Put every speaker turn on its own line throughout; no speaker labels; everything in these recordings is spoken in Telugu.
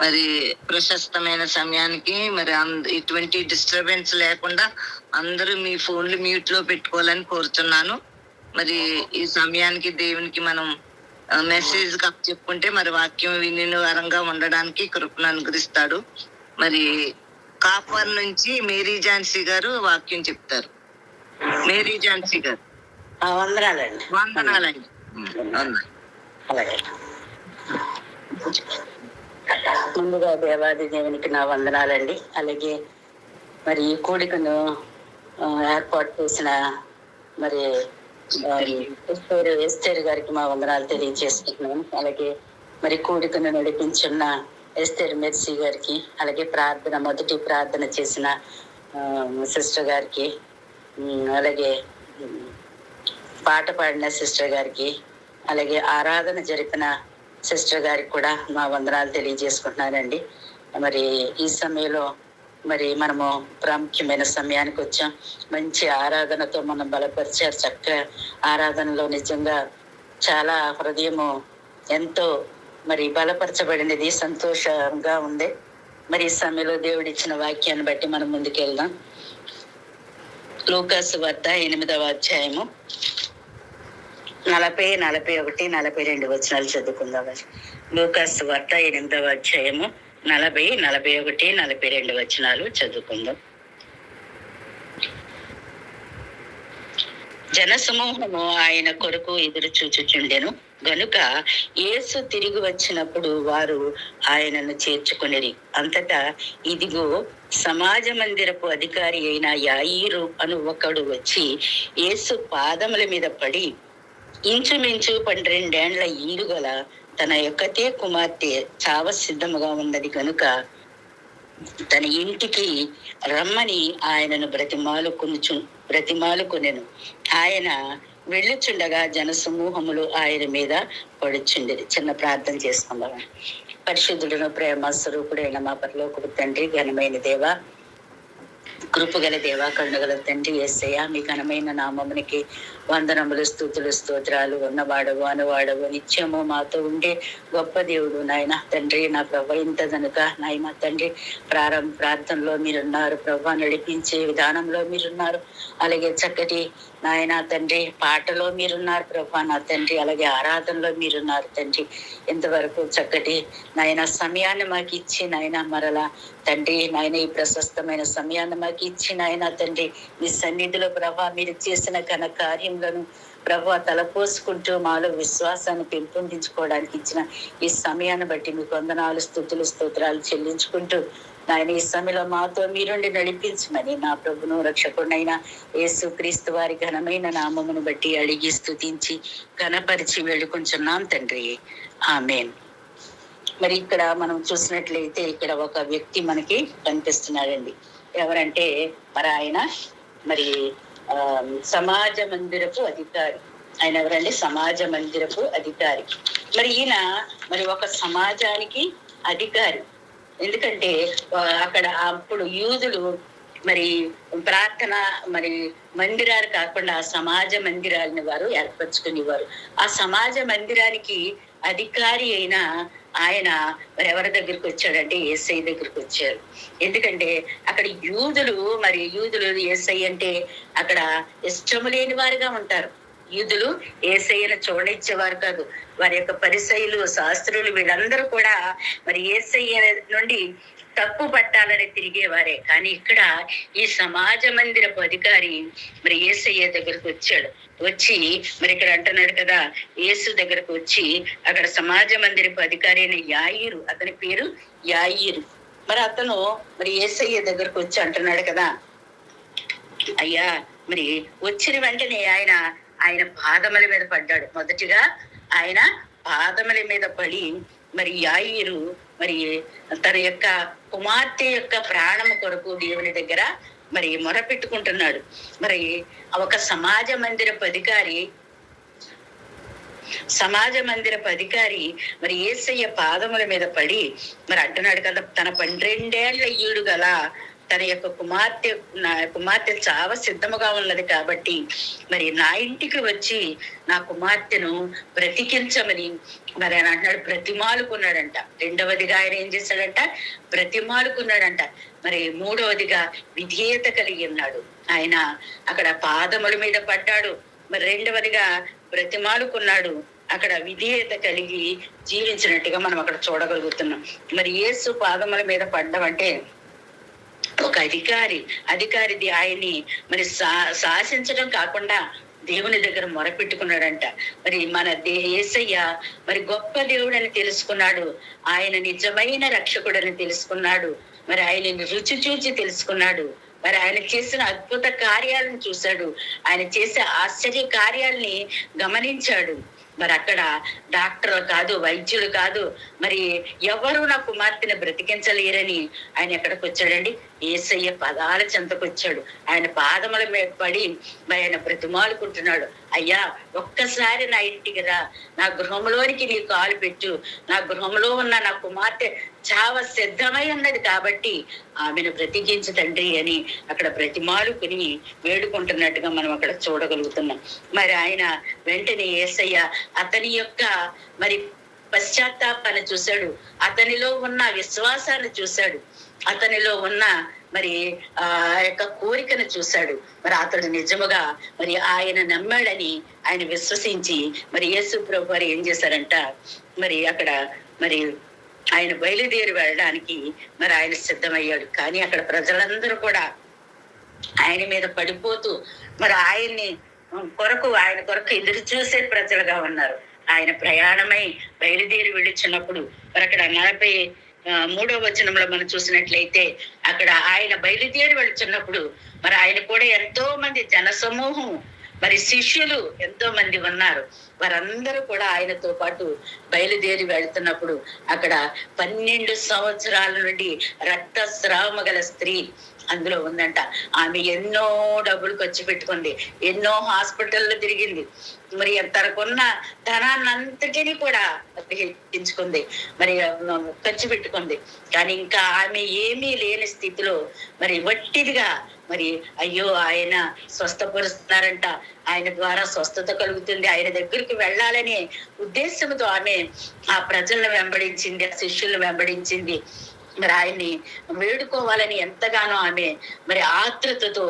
మరి ప్రశస్తమైన సమయానికి మరి ఎటువంటి డిస్టర్బెన్స్ లేకుండా అందరూ మీ ఫోన్లు మ్యూట్ లో పెట్టుకోవాలని కోరుతున్నాను. మరి ఈ సమయానికి దేవునికి మనం మెసేజ్ చెప్పుకుంటే మరి వాక్యం వినివారంగా ఉండడానికి కృపను అనుగ్రహిస్తాడు. మరి కాపర్ నుంచి మేరీ ఝాన్సీ గారు వాక్యం చెప్తారు. మేరీ ఝాన్సీ గారు.
వందనాలండి.
వందనాలండి.
అలాగే. ముందుగా దేవాది దేవునికి నా వందనాలండి. అలాగే మరి ఈ కూడికను ఏర్పాటు చేసిన మరి ఎస్తేర్ గారికి మా వందనాలు తెలియజేసుకుంటున్నాను. అలాగే మరి కూడికను నడిపించున్న ఎస్తేర్ మెర్సీ గారికి, అలాగే మొదటి ప్రార్థన చేసిన సిస్టర్ గారికి, అలాగే పాట పాడిన సిస్టర్ గారికి, అలాగే ఆరాధన జరిపిన సిస్టర్ గారికి కూడా మా వందనాలు తెలియజేసుకుంటున్నానండి. మరి ఈ సమయంలో మరి మనము ప్రాముఖ్యమైన సమయానికి వచ్చాం. మంచి ఆరాధనతో మనం బలపరిచారు. చక్కగా ఆరాధనలో నిజంగా చాలా హృదయము ఎంతో మరి బలపరచబడినది, సంతోషంగా ఉంది. మరి ఈ సమయంలో దేవుడు ఇచ్చిన వాక్యాన్ని బట్టి మనం ముందుకెళ్దాం. లూకాసు వార్త 8వ అధ్యాయము 40, 41, 42 వచనాలు చదువుకుందాం. లూకాసు వార్త 8వ అధ్యాయము 40, 41, 42 వచనాలు చదువుకుందాం. జనసమూహము ఆయన కొరకు ఎదురు చూచుచుండెను గనుక యేసు తిరిగి వచ్చినప్పుడు వారు ఆయనను చేర్చుకొనిరి. అంతటా ఇదిగో సమాజ మందిరపు అధికారి అయిన యాయీరు అను ఒకడు వచ్చి యేసు పాదముల మీద పడి, ఇంచుమించు 12 ఏండ్ల ఈడుగల తన యొక్కతే కుమార్తె చావ సిద్ధముగా ఉన్నది కనుక తన ఇంటికి రమ్మని ఆయనను బ్రతిమాలుకొనెను. ఆయన వెళ్ళుచుండగా జనసమూహములు ఆయన మీద పడుచుండేది. చిన్న ప్రార్థన చేసుకుందాం. పరిశుద్ధుడును ప్రేమ స్వరూపుడైన మా పరలోకపు తండ్రి, ఘనమైన దేవ, కృపగల దేవ, కరుణగల తండ్రి యేసయ్య, మీ ఘనమైన నామమునికి వందనములు, స్తుతులు, స్తోత్రాలు. ఉన్నవాడవు, అనువాడవు, నిత్యము మాతో ఉండే గొప్ప దేవుడు నాయన తండ్రి. నా ప్రభు ఇంత కనుక నాయన తండ్రి ప్రార్థనలో మీరున్నారు ప్రభు, నడిపించే విధానంలో మీరున్నారు. అలాగే చక్కటి నాయన తండ్రి పాటలో మీరున్నారు ప్రభు నా తండ్రి. అలాగే ఆరాధనలో మీరున్నారు తండ్రి. ఇంతవరకు చక్కటి నాయన సమయాన్ని మాకు ఇచ్చి నాయన మరలా తండ్రి నాయన ఈ ప్రశస్తమైన సమయాన్ని మాకు ఇచ్చి నాయన తండ్రి మీ సన్నిధిలో ప్రభా మీరు చేసిన ఘన కార్యములను ప్రభా తలపోసుకుంటూ మాలో విశ్వాసాన్ని పెంపొందించుకోవడానికి ఇచ్చిన ఈ సమయాన్ని బట్టి మీకు వందనాలు, స్తుతులు, స్తోత్రాలు చెల్లించుకుంటూ నాయన ఈ సమయంలో మాతో మీరుండి నడిపించమని నా ప్రభును రక్షకుడైన యేసు క్రీస్తు వారి ఘనమైన నామమును బట్టి అడిగి స్తుతించి ఘనపరిచి వేడుకొంచున్నాం తండ్రి. ఆమేన్. మరి ఇక్కడ మనం చూసినట్లయితే ఇక్కడ ఒక వ్యక్తి మనకి కనిపిస్తున్నాడండి. ఎవరంటే మరి ఆయన మరి సమాజ మందిరపు అధికారి. ఆయన ఎవరండి? సమాజ మందిరపు అధికారి. మరి ఈయన మరి ఒక సమాజానికి అధికారి. ఎందుకంటే అక్కడ అప్పుడు యూదులు మరి ప్రార్థన మరి మందిరాలు కాకుండా సమాజ మందిరాలని వారు ఏర్పరచుకునేవారు. ఆ సమాజ మందిరానికి అధికారి అయిన ఆయన మరి ఎవరి దగ్గరికి వచ్చాడంటే యేసై దగ్గరికి వచ్చారు. ఎందుకంటే అక్కడ యూదులు యేసై అంటే అక్కడ ఇష్టము లేని వారుగా ఉంటారు. యూదులు యేసయ్యను చూడనిచ్చేవారు కాదు. వారి యొక్క పరిసయ్యులు, శాస్త్రులు వీళ్ళందరూ కూడా మరి యేసయ్య నుండి తప్పు పట్టాలని తిరిగేవారే. కానీ ఇక్కడ ఈ సమాజ మందిరపు అధికారి మరి యేసయ్య దగ్గరకు వచ్చి మరి ఇక్కడ అంటున్నాడు కదా, యేసు దగ్గరకు వచ్చి అక్కడ సమాజ మందిరపు అధికారి అయిన యాయీరు, అతని పేరు యాయీరు. మరి అతను మరి యేసయ్య దగ్గరకు వచ్చి అంటున్నాడు కదా, అయ్యా మరి వచ్చిన వెంటనే ఆయన పాదముల మీద పడ్డాడు. మొదటిగా ఆయన పాదముల మీద పడి మరి యాయీరు మరి తన యొక్క కుమార్తె యొక్క ప్రాణము కొరకు దేవుని దగ్గర మరి మొరపెట్టుకుంటున్నాడు. మరి ఒక సమాజ మందిరపు అధికారి మరి యేసయ్య పాదముల మీద పడి మరి అంటున్నాడు కదా, తన 12 ఏండ్ల ఈడు గల తన యొక్క నా కుమార్తె చావ సిద్ధముగా ఉన్నది కాబట్టి మరి నా ఇంటికి వచ్చి నా కుమార్తెను బ్రతికించమని మరి ఆయన అంటున్నాడు, బ్రతిమాలుకున్నాడంట. రెండవదిగా ఆయన ఏం చేశాడంట? బ్రతిమాలుకున్నాడంట. మరి మూడవదిగా విధేయత కలిగి ఉన్నాడు. ఆయన అక్కడ పాదముల మీద పడ్డాడు. మరి రెండవదిగా బ్రతిమాలుకున్నాడు, అక్కడ విధేయత కలిగి జీవించినట్టుగా మనం అక్కడ చూడగలుగుతున్నాం. మరి యేసు పాదముల మీద పడ్డం అంటే ఒక అధికారిది ఆయన్ని మరి శాసించడం కాకుండా దేవుని దగ్గర మొరపెట్టుకున్నాడంట. మరి మన యేసయ్య మరి గొప్ప దేవుడని తెలుసుకున్నాడు, ఆయన నిజమైన రక్షకుడని తెలుసుకున్నాడు, మరి ఆయనని రుచి చూచి తెలుసుకున్నాడు, మరి ఆయన చేసిన అద్భుత కార్యాలను చూశాడు, ఆయన చేసే ఆశ్చర్య కార్యాలని గమనించాడు. మరి అక్కడ డాక్టర్లు కాదు, వైద్యులు కాదు, మరి ఎవరు నా కుమార్తెను బ్రతికించలేరని ఆయన ఎక్కడికి వచ్చాడండి? యేసయ్య పదాల చెంతకు వచ్చాడు. ఆయన పాదముల మీద పడి మరి ఆయన బ్రతిమాలుకుంటున్నాడు, అయ్యా ఒక్కసారి నా ఇంటికి రా, నా గృహంలోనికి నీ కాలు పెట్టు, నా గృహంలో ఉన్న నా కుమార్తె చావ సిద్ధమై ఉన్నది కాబట్టి ఆమెను బ్రతికించు తండ్రి అని అక్కడ బ్రతిమాలుకుని వేడుకుంటున్నట్టుగా మనం అక్కడ చూడగలుగుతున్నాం. మరి ఆయన వెంటనే యేసయ్య అతని యొక్క మరి పశ్చాత్తాపాన్ని చూశాడు, అతనిలో ఉన్న విశ్వాసాన్ని చూశాడు, అతనిలో ఉన్న మరి ఆ యొక్క కోరికను చూశాడు. మరి అతడు నిజముగా మరి ఆయన నమ్మాడని ఆయన విశ్వసించి మరి యేసు ప్రభు వారు ఏం చేశారంట, మరి అక్కడ మరి ఆయన బయలుదేరి వెళ్ళడానికి మరి ఆయన సిద్ధమయ్యాడు. కానీ అక్కడ ప్రజలందరూ కూడా ఆయన మీద పడిపోతూ మరి ఆయన కొరకు ఎదురు చూసే ప్రజలుగా ఉన్నారు. ఆయన ప్రయాణమై బయలుదేరి వెళ్ళిచున్నప్పుడు మరి అక్కడ 43వ వచనంలో మనం చూసినట్లయితే అక్కడ ఆయన బయలుదేరి వెళ్తున్నప్పుడు మరి ఆయన కూడా ఎంతో మంది జనసమూహం మరి శిష్యులు ఎంతో మంది ఉన్నారు. వారందరూ కూడా ఆయనతో పాటు బయలుదేరి వెళ్తున్నప్పుడు అక్కడ 12 సంవత్సరాల నుండి రక్తస్రావము గల స్త్రీ అందులో ఉందంట. ఆమె ఎన్నో డబ్బులు ఖర్చు పెట్టుకుంది, ఎన్నో హాస్పిటల్లో తిరిగింది, మరి తనకున్న ధనాన్నంతటినీ కూడా హెచ్చించుకుంది, మరి ఖర్చు పెట్టుకుంది. కానీ ఇంకా ఆమె ఏమీ లేని స్థితిలో మరి వట్టిదిగా మరి అయ్యో ఆయన స్వస్థపరుస్తున్నారంట, ఆయన ద్వారా స్వస్థత కలుగుతుంది, ఆయన దగ్గరికి వెళ్ళాలనే ఉద్దేశంతో ఆమె ఆ ప్రజలను వెంబడించింది, ఆ శిష్యులను వెంబడించింది. మరి ఆయన్ని వేడుకోవాలని ఎంతగానో ఆమె మరి ఆతృతతో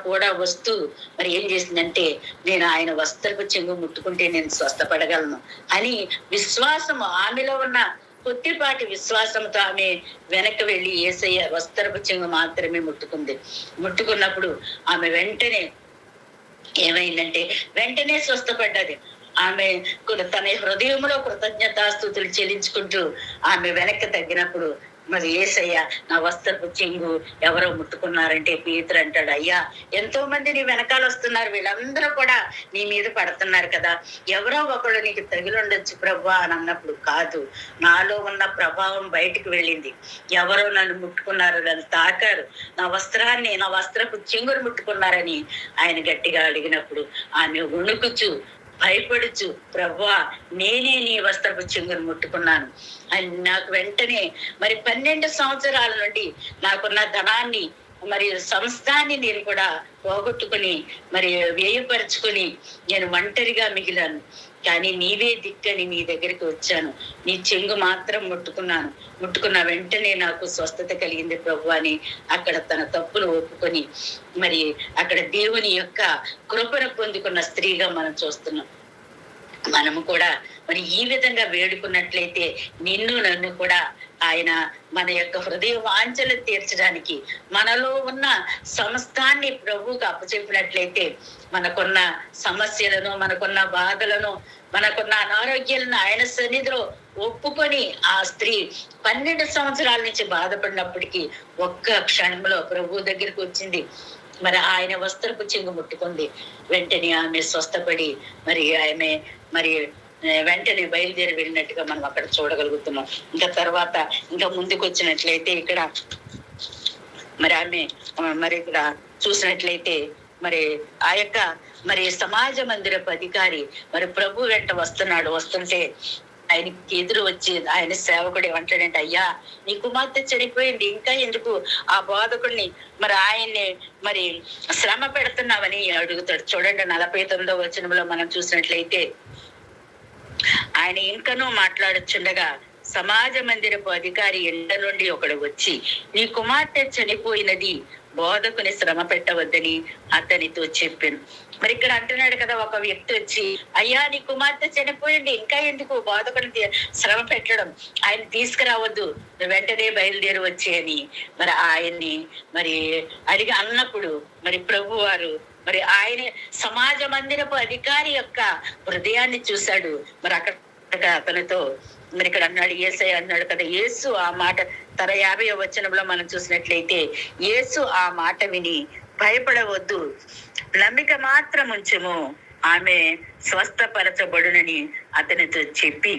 కూడా వస్తూ మరి ఏం చేసిందంటే, నేను ఆయన వస్త్రపు చెంగు ముట్టుకుంటే నేను స్వస్థపడగలను అని విశ్వాసము, ఆమెలో ఉన్న కొద్దిపాటి విశ్వాసంతో ఆమె వెనక్కి వెళ్ళి యేసయ్య వస్త్రపు చెంగు మాత్రమే ముట్టుకున్నప్పుడు ఆమె వెంటనే ఏమైందంటే వెంటనే స్వస్థపడ్డది. ఆమె తన హృదయంలో కృతజ్ఞతాస్తుతులు చెల్లించుకుంటూ ఆమె వెనక్కి తగ్గినప్పుడు మరి యేసయ్య నా వస్త్రపు చెంగు ఎవరో ముట్టుకున్నారంటే పేతురు అంటాడు, అయ్యా ఎంతో మంది నీ వెనకాల వస్తున్నారు, వీళ్ళందరూ కూడా నీ మీద పడుతున్నారు కదా, ఎవరో ఒకళ్ళు నీకు తగిలుండొచ్చు ప్రభువా అని అన్నప్పుడు, కాదు, నాలో ఉన్న ప్రభావం బయటికి వెళ్ళింది, ఎవరో నన్ను ముట్టుకున్నారు, నన్ను తాకారు, నా వస్త్రపు చెంగును ముట్టుకున్నారని ఆయన గట్టిగా అడిగినప్పుడు ఆమె వణుకుచు భయపడుచు, ప్రభువా నేనే నీ వస్త్రపు చెంగును ముట్టుకున్నాను అని నాకు వెంటనే మరి 12 సంవత్సరాల నుండి నాకున్న ధనాన్ని మరి సంస్థాన్ని నేను కూడా పోగొట్టుకుని మరి వ్యయపరుచుకుని నేను ఒంటరిగా మిగిలాను, కానీ నీవే దిక్కని నీ దగ్గరికి వచ్చాను, నీ చెంగు మాత్రం ముట్టుకున్న వెంటనే నాకు స్వస్థత కలిగింది ప్రభు అని అక్కడ తన తప్పును ఒప్పుకొని మరి అక్కడ దేవుని యొక్క కృపను పొందుకున్న స్త్రీగా మనం చూస్తున్నాం. మనము కూడా మరి ఈ విధంగా వేడుకున్నట్లయితే నన్ను కూడా ఆయన మన యొక్క హృదయ వాంఛలు తీర్చడానికి, మనలో ఉన్న సమస్తాన్ని ప్రభువుకు అప్పచెప్పినట్లయితే మనకున్న సమస్యలను, మనకున్న బాధలను, మనకున్న అనారోగ్యాలను ఆయన సన్నిధిలో ఒప్పుకొని ఆ స్త్రీ 12 సంవత్సరాల నుంచి బాధపడినప్పటికీ ఒక్క క్షణంలో ప్రభు దగ్గరికి వచ్చింది, మరి ఆయన వస్త్రపు చెంగు ముట్టుకుంది, వెంటనే ఆమె స్వస్థపడి మరి ఆమె మరి వెంటనే బయలుదేరి వెళ్ళినట్టుగా మనం అక్కడ చూడగలుగుతున్నాం. ఇంకా తర్వాత ఇంకా ముందుకు వచ్చినట్లయితే ఇక్కడ మరి ఆమె మరి ఇక్కడ చూసినట్లయితే మరి ఆ యొక్క మరి సమాజ మందిరపు అధికారి మరి ప్రభు వెంట వస్తుంటే ఆయనకి ఎదురు వచ్చి ఆయన సేవకుడు ఏమంటాడంటే, అయ్యా నీ కుమార్తె చనిపోయింది, ఇంకా ఎందుకు ఆ బోధకుడిని మరి ఆయన్ని మరి శ్రమ పెడుతున్నావని అడుగుతాడు. చూడండి 49వ వచనంలో మనం చూసినట్లయితే, ఆయన ఇంకనూ మాట్లాడుచుండగా సమాజ మందిరపు అధికారి ఎండ నుండి ఒకడు వచ్చి, నీ కుమార్తె చనిపోయినది, బోధకుని శ్రమ పెట్టవద్దని అతనితో చెప్పాను. మరి ఇక్కడ అంటున్నాడు కదా, ఒక వ్యక్తి వచ్చి, అయ్యా నీ కుమార్తె చనిపోయింది, ఇంకా ఎందుకు బోధకుని శ్రమ పెట్టడం, ఆయన తీసుకురావద్దు, వెంటనే బయలుదేరి వచ్చేయని మరి ఆయన్ని మరి అడిగి అన్నప్పుడు మరి ప్రభు వారు మరి ఆయన సమాజ మందిరపు అధికారి యొక్క హృదయాన్ని చూశాడు. మరి అక్కడ అతనితో మరి ఇక్కడ అన్నాడు, యేసయ్య అన్నాడు కదా, యేసు ఆ మాట 50వ వచనంలో మనం చూసినట్లయితే, యేసు ఆ మాట విని భయపడవద్దు, నమ్మిక మాత్రం ఉంచుము, ఆమె స్వస్థపరచబడునని అతనితో చెప్పి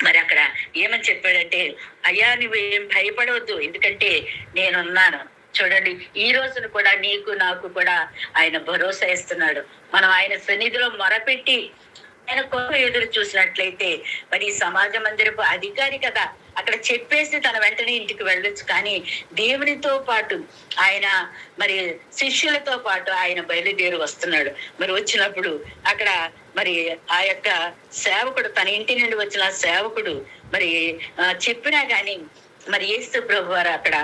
మరి అక్కడ ఏమని చెప్పాడంటే, అయ్యా నువ్వు ఏం భయపడవద్దు, ఎందుకంటే నేనున్నాను. చూడండి, ఈ రోజును కూడా నీకు నాకు కూడా ఆయన భరోసా ఇస్తున్నాడు. మనం ఆయన సన్నిధిలో మొరపెట్టి ఆయన కోసం ఎదురు చూసినట్లయితే మరి సమాజ మందిరపు అధికారి కదా, అక్కడ చెప్పేసి తన వెంటనే ఇంటికి వెళ్ళొచ్చు. కానీ దేవునితో పాటు ఆయన మరి శిష్యులతో పాటు ఆయన బయలుదేరి వస్తున్నాడు. మరి వచ్చినప్పుడు అక్కడ మరి ఆ యొక్క సేవకుడు, తన ఇంటి నుండి వచ్చిన సేవకుడు మరి చెప్పినా గాని మరి యేసు ప్రభు వారు అక్కడ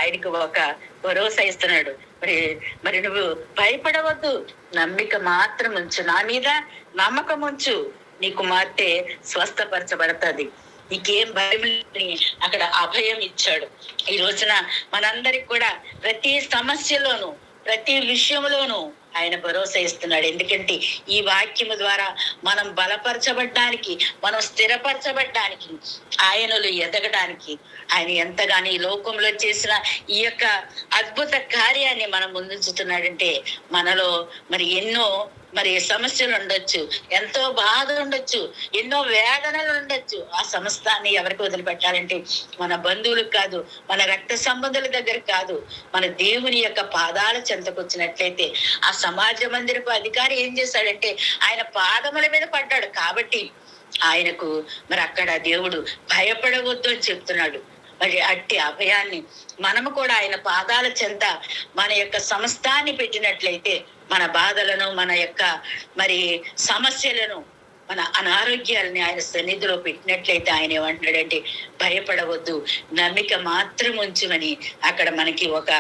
ఆయనకు ఒక భరోసా ఇస్తున్నాడు. మరి మరి నువ్వు భయపడవద్దు, నమ్మిక మాత్రం ఉంచు, నా మీద నమ్మకం ఉంచు, నీ కుమార్తె స్వస్థపరచబడుతుంది, నీకేం భయం లేని అక్కడ అభయం ఇచ్చాడు. ఈ రోజున మనందరికి కూడా ప్రతి సమస్యలోను ప్రతి విషయంలోనూ ఆయన భరోసా ఇస్తున్నాడు. ఎందుకంటే ఈ వాక్యము ద్వారా మనం బలపరచబడ్డానికి, మనం స్థిరపరచబడ్డానికి, ఆయనలో ఎదగడానికి ఆయన ఎంతగానో ఈ లోకంలో చేసిన ఈ యొక్క అద్భుత కార్యాన్ని మనం ముందుంచుతున్నాడంటే, మనలో మరి ఎన్నో మరి సమస్యలు ఉండొచ్చు, ఎంతో బాధ ఉండొచ్చు, ఎన్నో వేదనలు ఉండొచ్చు. ఆ సమస్తాన్ని ఎవరికి వదిలిపెట్టాలంటే మన బంధువులకు కాదు, మన రక్త సంబంధుల దగ్గర కాదు, మన దేవుని యొక్క పాదాల చెంతకు వచ్చినట్లయితే ఆ సమాజ మందిరపు అధికారి ఏం చేశాడంటే ఆయన పాదముల మీద పడ్డాడు. కాబట్టి ఆయనకు మరి అక్కడ దేవుడు భయపడవద్దు అని చెప్తున్నాడు. మరి అట్టి అభయాన్ని మనము కూడా ఆయన పాదాల చెంత మన యొక్క సమస్తాన్ని పెట్టినట్లయితే, మన బాధలను, మన యొక్క మరి సమస్యలను, మన అనారోగ్యాలని ఆయన సన్నిధిలో పెట్టినట్లయితే ఆయన ఏమంటున్నాడంటే, భయపడవద్దు, నమ్మిక మాత్రం ఉంచుమని అక్కడ మనకి ఒక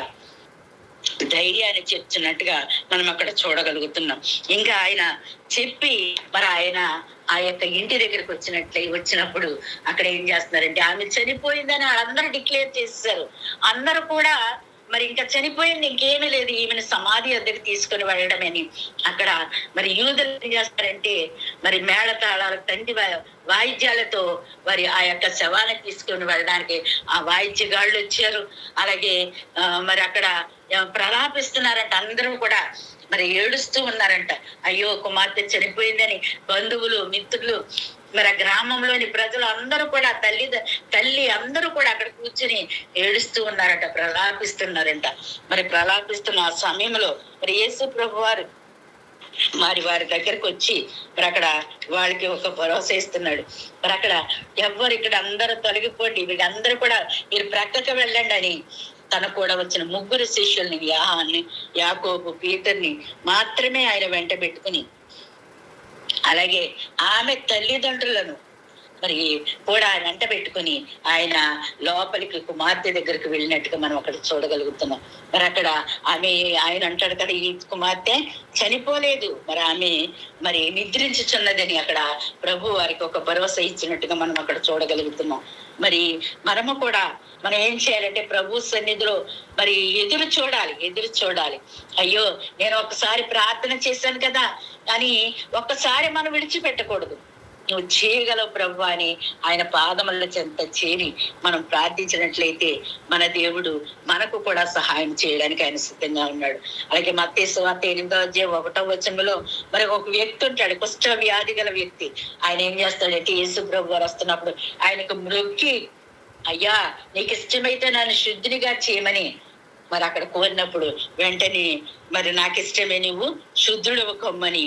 ధైర్యాన్ని చెప్తున్నట్టుగా మనం అక్కడ చూడగలుగుతున్నాం. ఇంకా ఆయన చెప్పి మరి ఆయన ఆ యొక్క ఇంటి దగ్గరికి వచ్చినప్పుడు అక్కడ ఏం చేస్తున్నారంటే, ఆమె చనిపోయిందని వాళ్ళందరూ డిక్లేర్ చేసేసారు. అందరూ కూడా మరి ఇంకా చనిపోయింది, ఇంకేమీ లేదు, ఈమెను సమాధి వద్దకు తీసుకుని వెళ్ళడమని అక్కడ మరి యూదులు ఏం చేస్తారంటే మరి మేళతాళాల తండ్రి వాయిద్యాలతో మరి ఆ యొక్క శవాన్ని తీసుకుని వెళ్ళడానికి ఆ వాయిద్యగాళ్ళు వచ్చారు. అలాగే మరి అక్కడ ప్రలాపిస్తున్నారంట, అందరూ కూడా మరి ఏడుస్తూ ఉన్నారంట. అయ్యో కుమార్తె చనిపోయిందని బంధువులు, మిత్రులు, మరి ఆ గ్రామంలోని ప్రజలు అందరూ కూడా తల్లి అందరూ కూడా అక్కడ కూర్చుని ఏడుస్తూ ఉన్నారట, ప్రలాపిస్తున్నారంట. మరి ప్రలాపిస్తున్న ఆ సమయంలో మరి యేసు ప్రభు వారు మరి వారి దగ్గరకు వచ్చి మరి అక్కడ వాళ్ళకి ఒక భరోసా ఇస్తున్నాడు. మరి అక్కడ ఎవ్వరు ఇక్కడ అందరూ తొలగిపోండి, వీళ్ళందరూ కూడా మీరు ప్రక్కకు వెళ్ళండి అని తన కూడా వచ్చిన 3 శిష్యుల్ని, యోహాన్ని, యాకోబు, పీతర్ని మాత్రమే ఆయన వెంట పెట్టుకుని, అలాగే ఆమె తల్లిదండ్రులను మరి కూడా ఆయన వెంట పెట్టుకుని ఆయన లోపలికి కుమార్తె దగ్గరికి వెళ్ళినట్టుగా మనం అక్కడ చూడగలుగుతున్నాం. మరి అక్కడ ఆయన అంటాడు కదా, ఈ కుమార్తె చనిపోలేదు, మరి ఆమె మరి నిద్రించుచున్నదని అక్కడ ప్రభు వారికి ఒక భరోసా ఇచ్చినట్టుగా మనం అక్కడ చూడగలుగుతున్నాం. మరి మనము కూడా మనం ఏం చేయాలంటే ప్రభు సన్నిధిలో మరి ఎదురు చూడాలి. అయ్యో నేను ఒకసారి ప్రార్థన చేశాను కదా అని ఒక్కసారి మనం విడిచిపెట్టకూడదు. నువ్వు చేయగలవు ప్రభు అని ఆయన పాదముల చెంత చేరి మనం ప్రార్థించినట్లయితే మన దేవుడు మనకు కూడా సహాయం చేయడానికి ఆయన సిద్ధంగా ఉన్నాడు. అలాగే మత్తయి సువార్త 8వ అధ్యాయం 1వ వచనంలో మరి ఒక వ్యక్తి ఉంటాడు, కుష్ఠ వ్యాధి గల వ్యక్తి. ఆయన ఏం చేస్తాడంటే యేసు ప్రభు వారు వస్తున్నప్పుడు ఆయనకు మ్రొక్కి, అయ్యా నీకు ఇష్టమైతే నన్ను శుద్ధినిగా చేయమని మరి అక్కడ కోరినప్పుడు వెంటనే మరి నాకు ఇష్టమే నువ్వు శుద్ధుడు కొమ్మని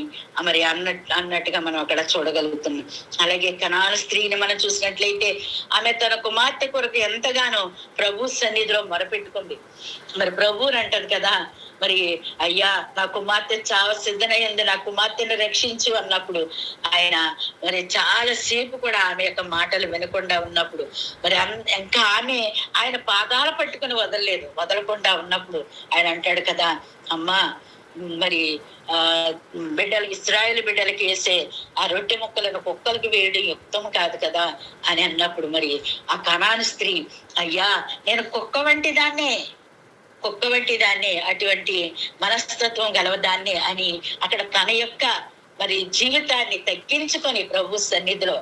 మరి అన్నట్టుగా మనం అక్కడ చూడగలుగుతున్నాం. అలాగే కనాను స్త్రీని మనం చూసినట్లయితే ఆమె తన కుమార్తె కొరకు ఎంతగానో ప్రభు సన్నిధిలో మొరపెట్టుకుంది. మరి ప్రభువుని అంటారు కదా, మరి అయ్యా నా కుమార్తె చావ సిద్ధనయ్యింది, నా కుమార్తెను రక్షించు అన్నప్పుడు ఆయన మరి చాలా సేపు కూడా ఆమె యొక్క మాటలు వినకుండా ఉన్నప్పుడు మరి ఇంకా ఆయన పాదాల పట్టుకుని వదలకుండా ఉన్నప్పుడు ఆయన అంటాడు కదా, అమ్మా మరి ఇశ్రాయేలు బిడ్డలకి వేసే ఆ రొట్టె ముక్కలను కుక్కలకి వేయడం యుక్తం కాదు కదా అని అన్నప్పుడు మరి ఆ కనాను స్త్రీ, అయ్యా నేను కుక్క వంటి దాన్నే అటువంటి మనస్తత్వం గలవదాన్ని అని అక్కడ తన యొక్క మరి జీవితాన్ని తగ్గించుకొని ప్రభు సన్నిధిలో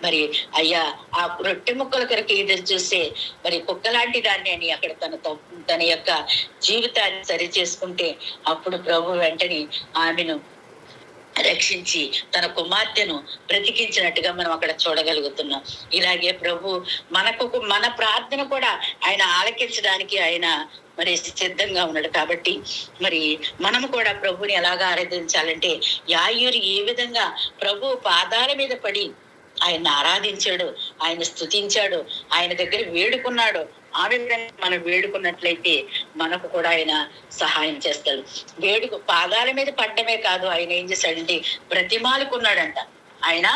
మరి అయ్యా ఆ రొట్టె ముక్కల కొరకు ఎదురు చూసే మరి కుక్కలాంటి దాన్ని అని అక్కడ తన యొక్క జీవితాన్ని సరి చేసుకుంటే అప్పుడు ప్రభు వెంటనే ఆమెను రక్షించి తన కుమార్తెను బ్రతికించినట్టుగా మనం అక్కడ చూడగలుగుతున్నాం. ఇలాగే ప్రభు మన ప్రార్థన కూడా ఆయన ఆలకించడానికి ఆయన మరి సిద్ధంగా ఉన్నాడు. కాబట్టి మరి మనము కూడా ప్రభుని ఎలాగా ఆరాధించాలంటే, యాయూరు ఏ విధంగా ప్రభు పాదాల మీద పడి ఆయన ఆరాధించాడు, ఆయన స్తుతించాడు, ఆయన దగ్గర వేడుకున్నాడు. ఆ విధంగా మనం వేడుకున్నట్లయితే మనకు కూడా ఆయన సహాయం చేస్తాడు. పాదాల మీద పడ్డమే కాదు, ఆయన ఏం చేశాడంటే బ్రతిమాలుకున్నాడంట. ఆయన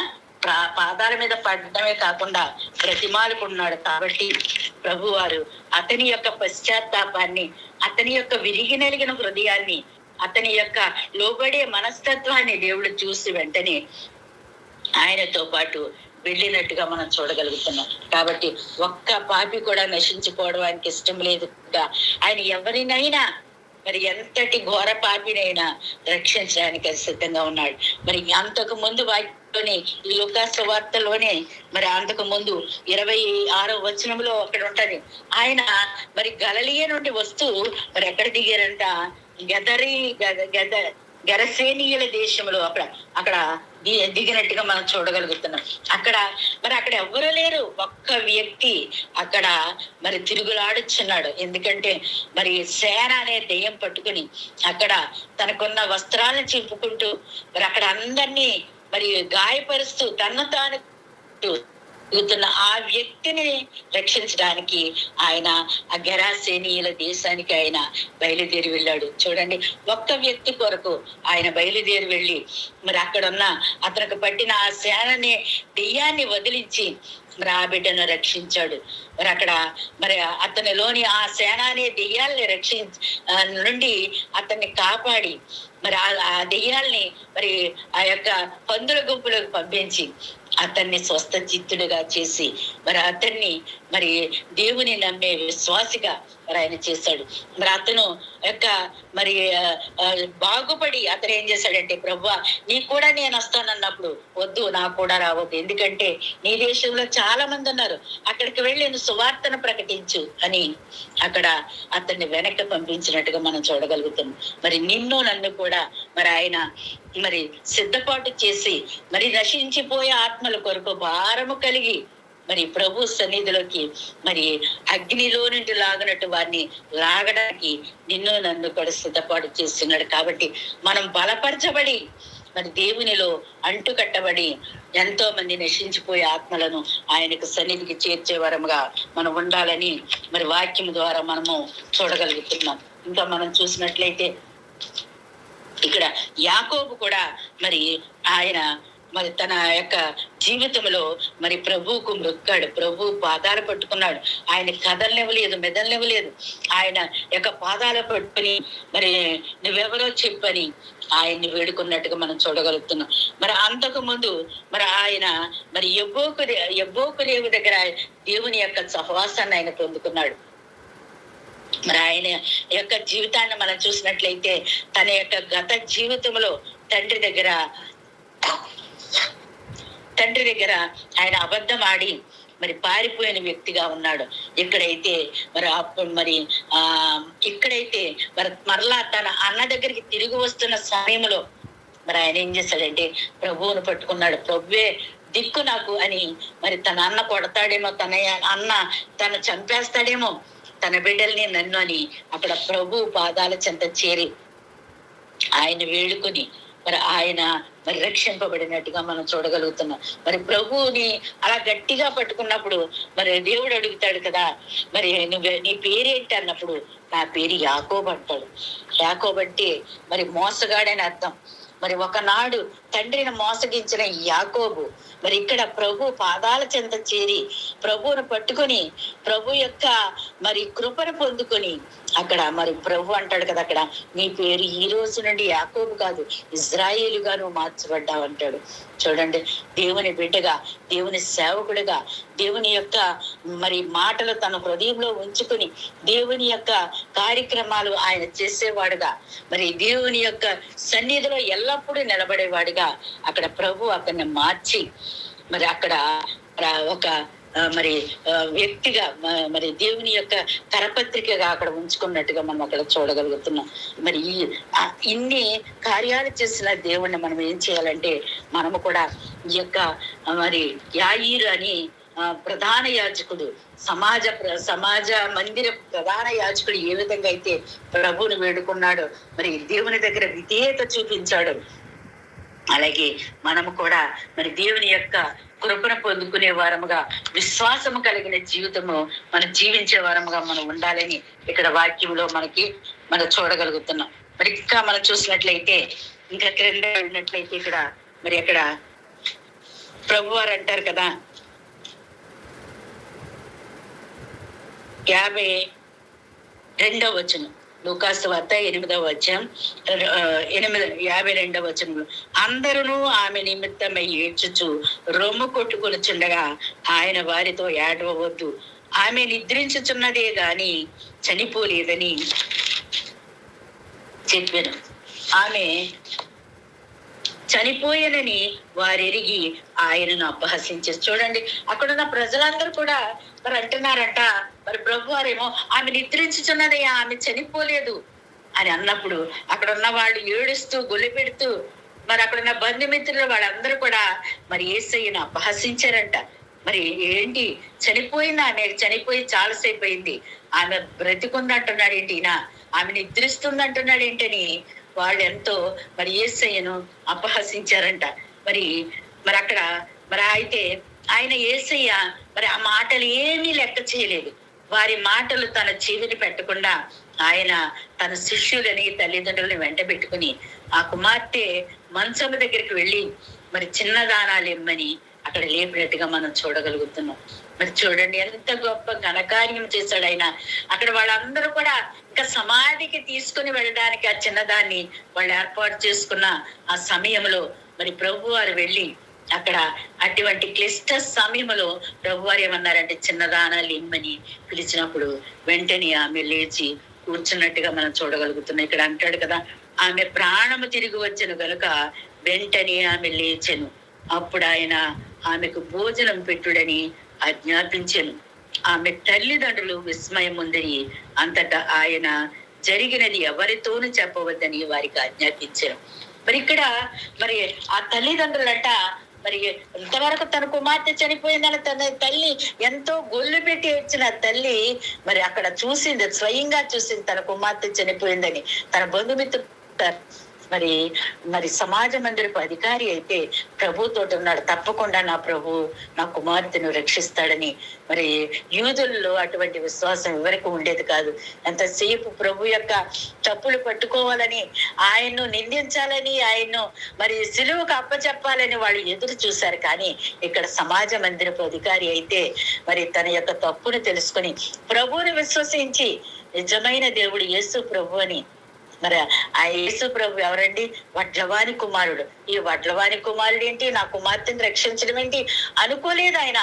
పాదాల మీద పడటమే కాకుండా బ్రతిమాలుకున్నాడు. కాబట్టి ప్రభు వారు అతని యొక్క పశ్చాత్తాపాన్ని, అతని యొక్క విరిగి నలిగిన హృదయాన్ని, అతని యొక్క లోబడే మనస్తత్వాన్ని దేవుడు చూసి వెంటనే ఆయనతో పాటు వెళ్ళినట్టుగా మనం చూడగలుగుతున్నాం. కాబట్టి ఒక్క పాపి కూడా నశించుకోవడం ఆయనకి ఇష్టం లేదు. ఆయన ఎవరినైనా మరి ఎంతటి ఘోర పాపినైనా రక్షించడానికి సిద్ధంగా ఉన్నాడు. మరి అంతకు ముందు వాక్యంలోనే ఈ లూకా సువార్తలోనే మరి అంతకు ముందు 26వ వచనంలో అక్కడ ఉంటది, ఆయన మరి గలిలయ నుండి వస్తూ మరి ఎక్కడ దిగారంట, గెరసేనీయుల దేశంలో అక్కడ దిగినట్టుగా మనం చూడగలుగుతున్నాం. అక్కడ ఎవ్వరూ లేరు, ఒక్క వ్యక్తి అక్కడ మరి తిరుగులాడుచున్నాడు. ఎందుకంటే మరి సేన అనే దెయ్యం పట్టుకుని అక్కడ తనకున్న వస్త్రాలను చింపుకుంటూ మరి అక్కడ అందరినీ మరి గాయపరుస్తూ తన్ను తాను దిగుతున్న ఆ వ్యక్తిని రక్షించడానికి ఆయన ఆ గెరాసేనీయుల దేశానికి ఆయన బయలుదేరి వెళ్ళాడు. చూడండి, ఒక్క వ్యక్తి కొరకు ఆయన బయలుదేరి వెళ్ళి మరి అక్కడున్న అతనికి పట్టిన ఆ సేనని దెయ్యాన్ని వదిలించి మరి ఆ బిడ్డను రక్షించాడు. మరి అక్కడ మరి అతనిలోని ఆ సేన అనే దెయ్యాల్ని నుండి అతన్ని కాపాడి మరి ఆ దెయ్యాల్ని మరి ఆ యొక్క పందుల గుంపులకు పంపించి అతన్ని స్వస్థ చిత్తుడుగా చేసి మరి అతన్ని మరి దేవుని నమ్మే విశ్వాసిగా మరి ఆయన చేశాడు. మరి అతను యొక్క మరి బాగుపడి అతను ఏం చేశాడంటే, ప్రభువా నీ కూడా నేను వస్తానన్నప్పుడు వద్దు, నాకు కూడా రావద్దు, ఎందుకంటే నీ దేశంలో చాలా మంది ఉన్నారు, అక్కడికి వెళ్ళి నువ్వు సువార్తను ప్రకటించు అని అక్కడ అతన్ని వెనక్కి పంపించినట్టుగా మనం చూడగలుగుతున్నాం. మరి నిన్ను నన్ను కూడా మరి ఆయన మరి సిద్ధపాటు చేసి మరి నశించిపోయే ఆత్మల కొరకు భారము కలిగి మరి ప్రభు సన్నిధిలోకి మరి అగ్నిలో నుండి లాగినట్టు వారిని లాగడానికి నిన్ను నన్ను కూడా సిద్ధపాటు చేస్తున్నాడు. కాబట్టి మనం బలపరచబడి మరి దేవునిలో అంటుకట్టబడి ఎంతో మంది నశించిపోయే ఆత్మలను ఆయనకు సన్నిధికి చేర్చే వరముగా మనం ఉండాలని మరి వాక్యం ద్వారా మనము చూడగలుగుతున్నాం. ఇంకా మనం చూసినట్లయితే ఇక్కడ యాకోబు కూడా మరి ఆయన మరి తన యొక్క జీవితంలో మరి ప్రభువుకు మొక్కాడు, ప్రభు పాదాలు పట్టుకున్నాడు, ఆయన కదలనివ్వలేదు, మెదలనివ్వలేదు. ఆయన యొక్క పాదాలు పట్టుకుని మరి నువ్వెవరో చెప్పని ఆయన్ని వేడుకున్నట్టుగా మనం చూడగలుగుతున్నాం. మరి అంతకు ముందు మరి ఆయన మరి యబ్బోకు దగ్గర దేవుని యొక్క సహవాసాన్ని ఆయన పొందుకున్నాడు. మరి ఆయన యొక్క జీవితాన్ని మనం చూసినట్లయితే తన యొక్క గత జీవితంలో తండ్రి దగ్గర ఆయన అబద్ధం ఆడి మరి పారిపోయిన వ్యక్తిగా ఉన్నాడు. ఇక్కడైతే మరలా తన అన్న దగ్గరికి తిరిగి వస్తున్న సమయంలో మరి ఆయన ఏం చేశాడంటే ప్రభువును పట్టుకున్నాడు. ప్రభువే దిక్కు నాకు అని మరి తన అన్న కొడతాడేమో, తన అన్న తను చంపేస్తాడేమో, తన బిడ్డల్ని నన్ను అని అక్కడ ప్రభు పాదాల చెంత చేరి ఆయన వేడుకొని మరి ఆయన మరి రక్షింపబడినట్టుగా మనం చూడగలుగుతున్నాం. మరి ప్రభువుని అలా గట్టిగా పట్టుకున్నప్పుడు మరి దేవుడు అడుగుతాడు కదా, మరి నీ పేరేంటి అన్నప్పుడు నా పేరు యాకోబు అంటాడు. యాకోబు అంటే మరి మోసగాడని అర్థం. మరి ఒకనాడు తండ్రిని మోసగించిన యాకోబు మరి ఇక్కడ ప్రభు పాదాల చెంత చేరి ప్రభువును పట్టుకొని ప్రభు యొక్క మరి కృపను పొందుకొని అక్కడ మరి ప్రభు అంటాడు కదా, అక్కడ నీ పేరు ఈ రోజు నుండి యాకోబు కాదు ఇజ్రాయేలుగా నువ్వు మార్చబడ్డావు అంటాడు. చూడండి, దేవుని బిడ్డగా, దేవుని సేవకుడిగా, దేవుని యొక్క మరి మాటలు తన హృదయంలో ఉంచుకుని దేవుని యొక్క కార్యక్రమాలు ఆయన చేసేవాడుగా, మరి దేవుని యొక్క సన్నిధిలో ఎల్లప్పుడూ నిలబడేవాడిగా అక్కడ ప్రభు అతన్ని మార్చి మరి అక్కడ ఒక మరి వ్యక్తిగా మరి దేవుని యొక్క కరపత్రికగా అక్కడ ఉంచుకున్నట్టుగా మనం అక్కడ చూడగలుగుతున్నాం. మరి ఇన్ని కార్యాలు చేసిన దేవుణ్ణి మనం ఏం చేయాలంటే మనము కూడా ఈ యొక్క మరి యాయీరు అని ప్రధాన యాజకుడు, సమాజ మందిర ప్రధాన యాజకుడు ఏ విధంగా అయితే ప్రభువుని వేడుకున్నాడో, మరి దేవుని దగ్గర విధేయత చూపించాడు, అలాగే మనము కూడా మరి దేవుని యొక్క కృపను పొందుకునే వారముగా, విశ్వాసము కలిగిన జీవితము మనం జీవించే వారముగా మనం ఉండాలని ఇక్కడ వాక్యంలో మనం చూడగలుగుతున్నాం. మరి ఇంకా మనం చూసినట్లయితే ఇంకా క్రింద వెళ్ళినట్లయితే ఇక్కడ మరి అక్కడ ప్రభు వారు అంటారు కదా 52వ వచనం, లూకాసు వార్త 8వ అధ్యాయం 52వ వచనంలో, అందరూ ఆమె నిమిత్తమై ఏడ్చుచు రొమ్ము కొట్టుకొనుచుండగా ఆయన వారితో ఏడవవద్దు, ఆమె నిద్రించుచున్నదే గాని చనిపోలేదని చెప్పాను. ఆమె చనిపోయానని వారెరిగి ఆయనను అపహసించారు. చూడండి, అక్కడున్న ప్రజలందరూ కూడా మరి అంటున్నారంట, మరి ప్రభు వారేమో ఆమె నిద్రించుచున్నది, ఆమె చనిపోలేదు అని అన్నప్పుడు అక్కడ ఉన్న వాళ్ళు ఏడుస్తూ గొల్లి పెడుతూ మరి అక్కడున్న బంధుమిత్రులు వాళ్ళందరూ కూడా మరి యేసయ్యను అపహసించారంట. మరి ఏంటి, చనిపోయింది, ఆమె చనిపోయి చాలాసేపు అయింది, ఆమె బ్రతికుందంటున్నాడు ఏంటి, ఆమె నిద్రిస్తుంది అంటున్నాడు ఏంటని వాళ్ళు ఎంతో మరి యేసయ్యను అపహసించారంట. మరి అక్కడ మరి అయితే ఆయన యేసయ్య మరి ఆ మాటలు ఏమీ లెక్క చేయలేదు. వారి మాటలు తన చెవిని పెట్టకుండా ఆయన తన శిష్యులని తల్లిదండ్రులని వెంట పెట్టుకుని ఆ కుమార్తె మంచం దగ్గరికి వెళ్ళి మరి చిన్న దానాలు ఇమ్మని అక్కడ లేపినట్టుగా మనం చూడగలుగుతున్నాం. మరి చూడండి ఎంత గొప్ప ఘనకార్యం చేశాడు ఆయన. అక్కడ వాళ్ళందరూ కూడా ఇంకా సమాధికి తీసుకుని వెళ్ళడానికి ఆ చిన్నదాన్ని వాళ్ళు ఏర్పాటు చేసుకున్న ఆ సమయంలో మరి ప్రభు వారు వెళ్ళి అక్కడ అటువంటి క్లిష్ట సమయంలో ప్రభు వారు ఏమన్నారంటే చిన్నదానాలు ఇమ్మని పిలిచినప్పుడు వెంటనే ఆమె లేచి కూర్చున్నట్టుగా మనం చూడగలుగుతున్నాం. ఇక్కడ అంటాడు కదా, ఆమె ప్రాణము తిరిగి వచ్చెను గనుక వెంటనే ఆమె లేచెను, అప్పుడు ఆయన ఆమెకు భోజనం పెట్టుడని ఆజ్ఞాపించెను. ఆమె తల్లిదండ్రులు విస్మయం ఉందని అంతటా ఆయన జరిగినది ఎవరితోనూ చెప్పవద్దని వారికి ఆజ్ఞాపించారు. మరి ఇక్కడ మరి ఆ తల్లిదండ్రులంట మరి ఇంతవరకు తన కుమార్తె చనిపోయిందని తన తల్లి ఎంతో గొల్లు పెట్టి వచ్చిన తల్లి మరి అక్కడ చూసింది, స్వయంగా చూసింది తన కుమార్తె చనిపోయిందని. తన బంధుమిత్రులు మరి సమాజ మందిరపు అధికారి అయితే ప్రభుతో ఉన్నాడు, తప్పకుండా నా ప్రభు నా కుమార్తెను రక్షిస్తాడని. మరి యూదుల్లో అటువంటి విశ్వాసం ఎవరికి ఉండేది కాదు. ఎంతసేపు ప్రభు యొక్క తప్పులు పట్టుకోవాలని, ఆయన్ను నిందించాలని, ఆయన్ను మరి సిలువకు అప్పచెప్పాలని వాళ్ళు ఎదురు చూశారు. కానీ ఇక్కడ సమాజ మందిరపు అధికారి అయితే మరి తన యొక్క తప్పును తెలుసుకొని ప్రభువుని విశ్వసించి నిజమైన దేవుడు యేసు ప్రభు అని, మరి ఆ యేసు ప్రభు ఎవరండి, వడ్లవాని కుమారుడు. ఈ వడ్లవాని కుమారుడు ఏంటి, నా కుమార్తెను రక్షించడం ఏంటి అనుకోలేదు ఆయన.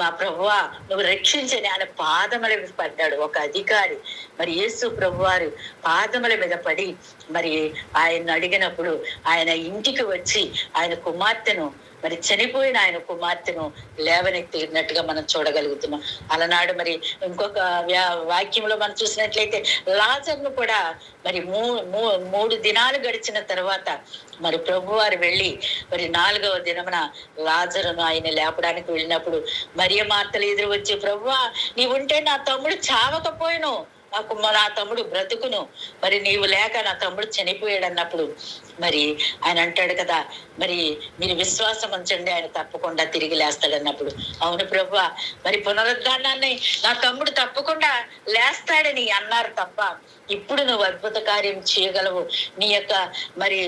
మా ప్రభువా నువ్వు రక్షించని ఆయన పాదముల మీద పడ్డాడు ఒక అధికారి. మరి యేసు ప్రభు వారు పాదముల మీద పడి మరి ఆయన అడిగినప్పుడు ఆయన ఇంటికి వచ్చి ఆయన కుమార్తెను మరి చనిపోయిన ఆయన కుమార్తెను లేవనెత్తినట్టుగా మనం చూడగలుగుతున్నాం. అలనాడు మరి ఇంకొక వాక్యంలో మనం చూసినట్లయితే లాజర్ను కూడా మరి 3 దినాలు గడిచిన తర్వాత మరి ప్రభువారు వెళ్ళి మరి 4వ దినమున లాజరును ఆయన లేపడానికి వెళ్ళినప్పుడు మరియ మార్తలు ఎదురు వచ్చి, ప్రభువా నీవుంటే నా తమ్ముడు చావకపోయిను, నా తమ్ముడు బ్రతుకును, మరి నీవు లేక నా తమ్ముడు చనిపోయాడు అన్నప్పుడు మరి ఆయన అంటాడు కదా, మరి మీరు విశ్వాసం ఉంచండి, ఆయన తప్పకుండా తిరిగి లేస్తాడన్నప్పుడు, అవును ప్రభువా మరి పునరుద్ధానాన్ని నా తమ్ముడు తప్పకుండా లేస్తాడని అన్నారు తప్ప ఇప్పుడు నువ్వు అద్భుత కార్యం చేయగలవు, నీ యొక్క మరి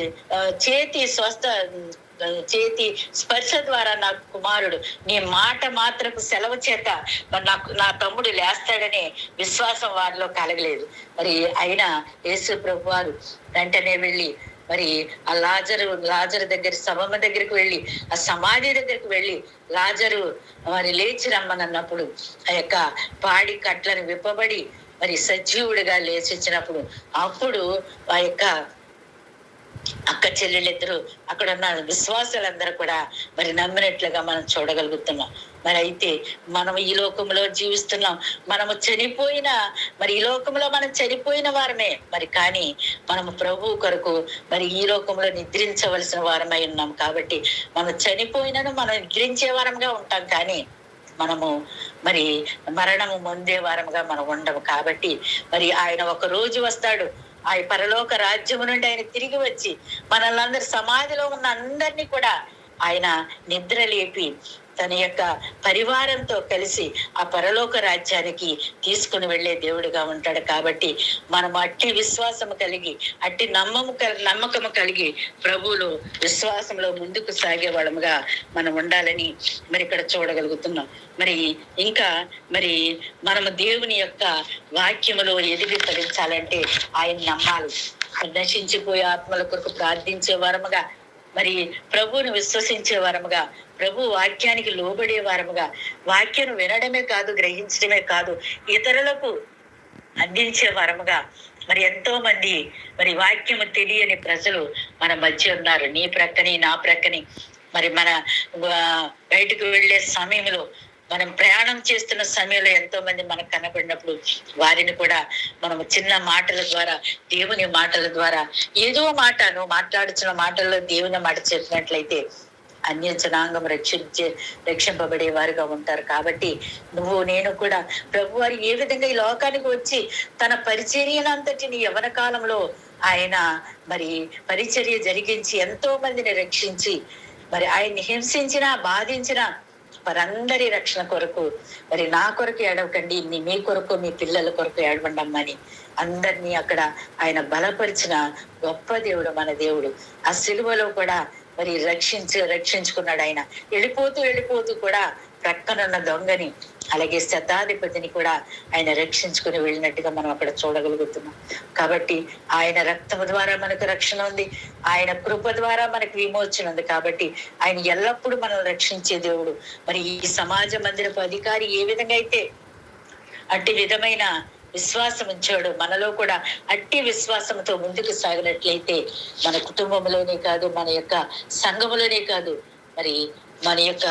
చేతి స్పర్శ ద్వారా నా కుమారుడు నీ మాట మాత్రపు సెలవు చేత మరి నా తమ్ముడు లేస్తాడనే విశ్వాసం వారిలో కలగలేదు. అయినా యేసు ప్రభు వారు వెంటనే వెళ్ళి మరి ఆ లాజరు దగ్గర శవమ దగ్గరికి వెళ్ళి ఆ సమాధి దగ్గరికి వెళ్ళి లాజరు మరి లేచి రమ్మనన్నప్పుడు ఆ యొక్క పాడి కట్లను విప్పబడి మరి సజీవుడిగా లేచిచ్చినప్పుడు అప్పుడు ఆ యొక్క అక్క చెల్లెళ్ళిద్దరూ అక్కడ ఉన్న విశ్వాసాలందరూ కూడా మరి నమ్మినట్లుగా మనం చూడగలుగుతున్నాం. మరి అయితే మనం ఈ లోకంలో జీవిస్తున్నాం, మనము మరి ఈ లోకంలో మనం చనిపోయిన వారమే, మరి కానీ మనము ప్రభువు కొరకు మరి ఈ లోకంలో నిద్రించవలసిన వారమై ఉన్నాం. కాబట్టి మనం చనిపోయినను మనం నిద్రించే వారంగా ఉంటాం, కానీ మనము మరి మరణము పొందే వారముగా మనం ఉండము. కాబట్టి మరి ఆయన ఒక రోజు వస్తాడు, ఆ పరలోక రాజ్యము నుండి ఆయన తిరిగి వచ్చి మనల్ని అందరి సమాధిలో ఉన్న అందరినీ కూడా ఆయన నిద్ర లేపి తన యొక్క పరివారంతో కలిసి ఆ పరలోక రాజ్యానికి తీసుకుని వెళ్లే దేవుడిగా ఉంటాడు. కాబట్టి మనం అట్టి విశ్వాసము కలిగి అట్టి నమ్మకము కలిగి ప్రభువులో విశ్వాసంలో ముందుకు సాగే వాళ్ళముగా మనం ఉండాలని మరి ఇక్కడ చూడగలుగుతున్నాం. మరి ఇంకా మరి మనము దేవుని యొక్క వాక్యములో ఎదిగి ఫలించాలంటే ఆయన నమ్మాలి. నశించిపోయే ఆత్మల కొరకు ప్రార్థించే వారముగా, మరి ప్రభువును విశ్వసించే వారముగా, ప్రభు వాక్యానికి లోబడే వారముగా, వాక్యం వినడమే కాదు గ్రహించడమే కాదు ఇతరులకు అందించే వారముగా, మరి ఎంతో మంది మరి వాక్యము తెలియని ప్రజలు మన మధ్య ఉన్నారు, నీ ప్రక్కని నా ప్రక్కని. మరి మన బయటకు వెళ్ళే సమయంలో మనం ప్రయాణం చేస్తున్న సమయంలో ఎంతో మంది మనకు కనబడినప్పుడు వారిని కూడా మనము చిన్న మాటల ద్వారా, దేవుని మాటల ద్వారా, ఏదో మాట నువ్వు మాట్లాడుతున్న మాటల్లో దేవుని మాట చెప్పినట్లయితే అన్య జనాంగం రక్షింపబడే వారుగా ఉంటారు. కాబట్టి నేను కూడా ప్రభు వారు ఏ విధంగా ఈ లోకానికి వచ్చి తన పరిచర్యనంతటిని యవ్వన కాలంలో ఆయన మరి పరిచర్య జరిగించి ఎంతో మందిని రక్షించి మరి ఆయన్ని హింసించిన బాధించిన వారందరి రక్షణ కొరకు మరి నా కొరకు ఏడవకండి, మీ కొరకు మీ పిల్లల కొరకు ఏడవండి అమ్మని అందరినీ అక్కడ ఆయన బలపరిచిన గొప్ప దేవుడు మన దేవుడు. ఆ సిలువలో కూడా మరి రక్షించుకున్నాడు. ఆయన వెళ్ళిపోతూ కూడా ప్రక్కనున్న దొంగని అలాగే శతాధిపతిని కూడా ఆయన రక్షించుకుని వెళ్ళినట్టుగా మనం అక్కడ చూడగలుగుతున్నాం. కాబట్టి ఆయన రక్తము ద్వారా మనకు రక్షణ ఉంది, ఆయన కృప ద్వారా మనకు విమోచన ఉంది. కాబట్టి ఆయన ఎల్లప్పుడూ మనం రక్షించే దేవుడు. మరి ఈ సమాజ మందిరపు అధికారి ఏ విధంగా అయితే అట్టి విధమైన విశ్వాసం ఉంచాడు, మనలో కూడా అట్టి విశ్వాసంతో ముందుకు సాగినట్లయితే మన కుటుంబంలోనే కాదు, మన యొక్క సంఘములోనే కాదు, మరి మన యొక్క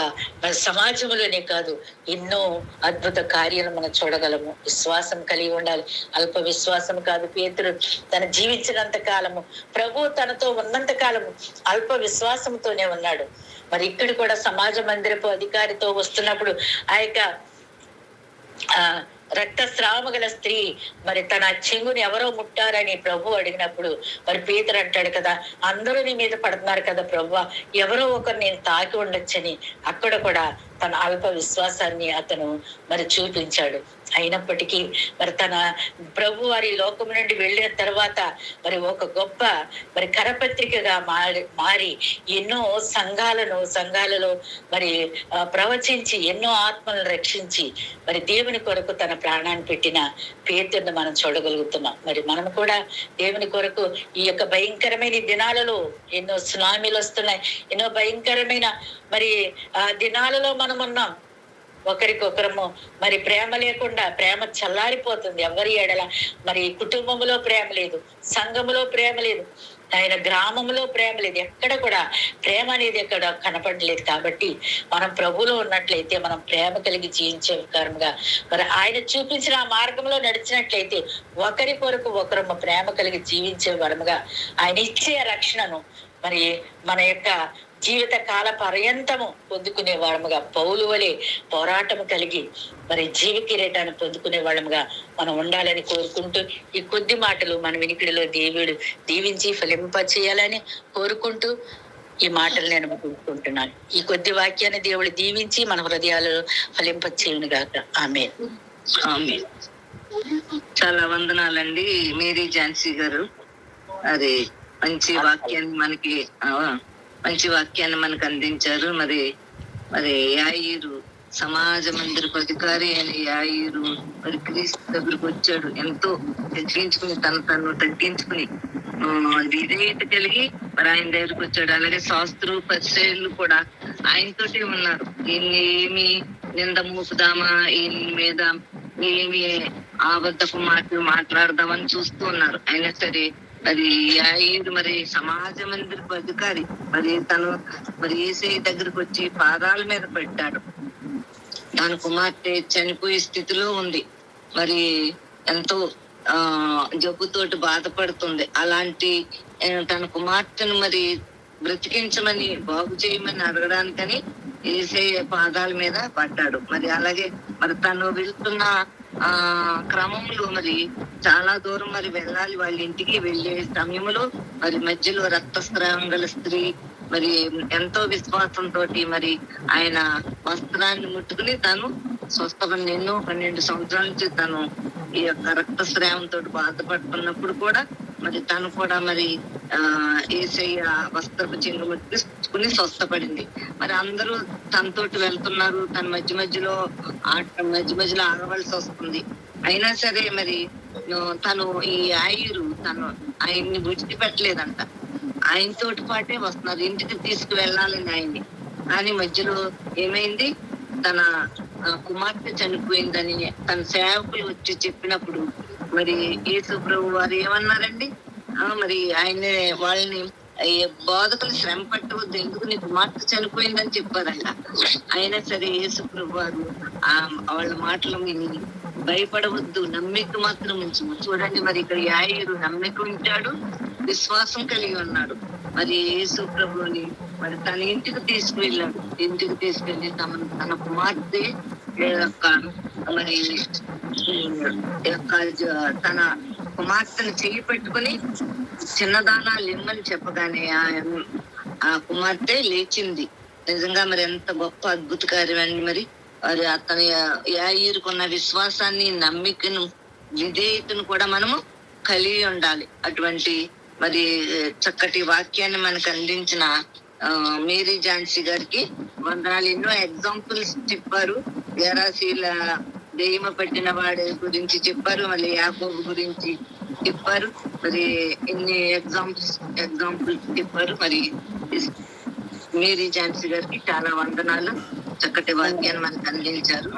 సమాజంలోనే కాదు, ఎన్నో అద్భుత కార్యాలు మనం చూడగలము. విశ్వాసం కలిగి ఉండాలి, అల్ప విశ్వాసం కాదు. పేతురు తను జీవించినంత కాలము, ప్రభు తనతో ఉన్నంత కాలము అల్ప విశ్వాసంతోనే ఉన్నాడు. మరి ఇక్కడ కూడా సమాజ మందిరపు అధికారితో వస్తున్నప్పుడు ఆ యొక్క రక్తస్రావము గల స్త్రీ మరి తన చెంగుని ఎవరో ముట్టారని ప్రభు అడిగినప్పుడు మరి పేతురు అంటాడు కదా, అందరూ నీ మీద పడుతున్నారు కదా ప్రభు, ఎవరో ఒకరు నేను తాకి ఉండొచ్చని అక్కడ కూడా తన అల్ప విశ్వాసాన్ని అతను మరి చూపించాడు. అయినప్పటికీ మరి తన ప్రభు వారి లోకం నుండి వెళ్ళిన తర్వాత మరి ఒక గొప్ప మరి కరపత్రికగా మారి ఎన్నో సంఘాలలో మరి ప్రవచించి ఎన్నో ఆత్మలను రక్షించి మరి దేవుని కొరకు తన ప్రాణాన్ని పెట్టిన పేతురుని మనం చూడగలుగుతున్నాం. మరి మనం కూడా దేవుని కొరకు ఈ యొక్క భయంకరమైన దినాలలో ఎన్నో సునామీలు వస్తున్నాయి, ఎన్నో భయంకరమైన మరి ఆ దినాలలో మనం ఉన్నాం. ఒకరికొకరము మరి ప్రేమ లేకుండా, ప్రేమ చల్లారిపోతుంది ఎవరి ఎడల. మరి కుటుంబంలో ప్రేమ లేదు, సంఘములో ప్రేమ లేదు, ఆయన గ్రామంలో ప్రేమ లేదు, ఎక్కడ కూడా ప్రేమ అనేది ఎక్కడ కనపడలేదు. కాబట్టి మనం ప్రభువులో ఉన్నట్లయితే మనం ప్రేమ కలిగి జీవించే కారణంగా మరి ఆయన చూపించిన ఆ మార్గంలో నడిచినట్లయితే ఒకరి కొరకు ఒకరు ప్రేమ కలిగి జీవించే వరముగా ఆయన ఇచ్చే రక్షణను మరి మన యొక్క జీవిత కాల పర్యంతము పొందుకునే వాళ్ళముగా పౌలు వలె పోరాటం కలిగి మరి జీవ కిరీటాన్ని పొందుకునే వాళ్ళముగా మనం ఉండాలని కోరుకుంటూ ఈ కొద్ది మాటలు మన వినికిడిలో దేవుడు దీవించి ఫలింప చేయాలని కోరుకుంటూ ఈ మాటలు నేను కోరుకుంటున్నాను. ఈ కొద్ది వాక్యాన్ని దేవుడు దీవించి మన హృదయాలలో ఫలింప చేయను గాక. ఆమేన్.
ఆమేన్. చాలా వందనాలండి మేరీ ఝాన్సీ గారు. అది మంచి వాక్యాన్ని మనకు అందించారు. మరి యాయిరు సమాజ మందిరపు అధికారి అయిన యాయిరు మరి క్రీస్తు దగ్గరకు వచ్చాడు. ఎంతో తగ్గించుకుని తను తగ్గించుకుని విధేయత కలిగి మరి ఆయన దగ్గరకు వచ్చాడు. అలాగే శాస్త్రు పరిచయులు కూడా ఆయనతోటి ఉన్నారు. ఈయన్ని ఏమి నింద మోపుదామా, ఈయన మీద ఏమి ఆబద్ధపు మాటలు మాట్లాడదామని చూస్తూ ఉన్నారు. అయినా సరే మరి యాయిరు మరి సమాజ మందిరపు అధికారి తను యేసయ్య దగ్గరకు వచ్చి పాదాల మీద పెట్టాడు. తన కుమార్తె చనిపోయే స్థితిలో ఉంది. మరి ఎంతో జబ్బుతోటి బాధపడుతుంది. అలాంటి తన కుమార్తెను మరి బ్రతికించమని బాగు చేయమని అడగడానికని యేసయ్య పాదాల మీద పడ్డాడు. మరి అలాగే మరి తను వెళ్తున్న క్రమంలో మరి చాలా దూరం మరి వెళ్ళాలి. వాళ్ళ ఇంటికి వెళ్ళే సమయంలో మరి మధ్యలో రక్తస్రావం గల స్త్రీ మరి ఎంతో విశ్వాసంతో మరి ఆయన వస్త్రాన్ని ముట్టుకుని తను స్వస్థపడి 12 సంవత్సరాల నుంచి తను ఈ యొక్క రక్తస్రావంతో బాధపడుతున్నప్పుడు కూడా మరి తను కూడా మరి యేసయ్య వస్త్రపు చెంగు ముట్టుకుని స్వస్థపడింది. మరి అందరూ తనతోటి వెళ్తున్నారు. తన మధ్య మధ్యలో ఆగవలసి వస్తుంది. అయినా సరే మరి తను ఈ యాయిరు ఆయన్ని విడిచిపెట్టలేదంట. ఆయనతోటి పాటే వస్తున్నారు. ఇంటికి తీసుకువెళ్ళాలని ఆయన్ని. కానీ మధ్యలో ఏమైంది, తన కుమార్తె చనిపోయిందని తన సేవకులు వచ్చి చెప్పినప్పుడు మరి యేసు ప్రభు వారు ఏమన్నారండి, మరి వాళ్ళని బోధకులు శ్రమ పట్టవద్దు, ఎందుకు నీ కుమార్తె చనిపోయిందని చెప్పారంట. అయినా సరే యేసు ప్రభు వారు వాళ్ళ మాటలు విని భయపడవద్దు, నమ్మిక మాత్రం ఉంచము. చూడండి, మరి ఇక్కడ యాయిరు నమ్మిక ఉంచాడు, విశ్వాసం కలిగి ఉన్నాడు. మరి యేసు ప్రభుని మరి తన ఇంటికి తీసుకువెళ్ళాడు. ఇంటికి తీసుకెళ్ళి తన కుమార్తె మరి తన కుమార్తెను చెయ్యి పెట్టుకుని చిన్నదానాలు ఇమ్మని చెప్పగానే ఆ కుమార్తె లేచింది. నిజంగా మరి ఎంత గొప్ప అద్భుత కార్యం అండి. మరి అతని యాయిరుకున్న విశ్వాసాన్ని, నమ్మికను, విధేయతను కూడా మనము కలిగి ఉండాలి. అటువంటి మరి చక్కటి వాక్యాన్ని మనకు అందించిన మేరీ ఝాన్సీ గారికి వందనాలు. ఎన్నో ఎగ్జాంపుల్స్ చెప్పారు. గెరాసీల దెయ్యమ పట్టిన వాడి గురించి చెప్పారు, మళ్ళీ యాకోబు గురించి చెప్పారు. మరి ఎన్ని ఎగ్జాంపుల్స్ చెప్పారు. మరి మేరీ ఝాన్సీ గారికి చాలా వందనాలు. చక్కటి వాక్యాన్ని మనకు అందించారు.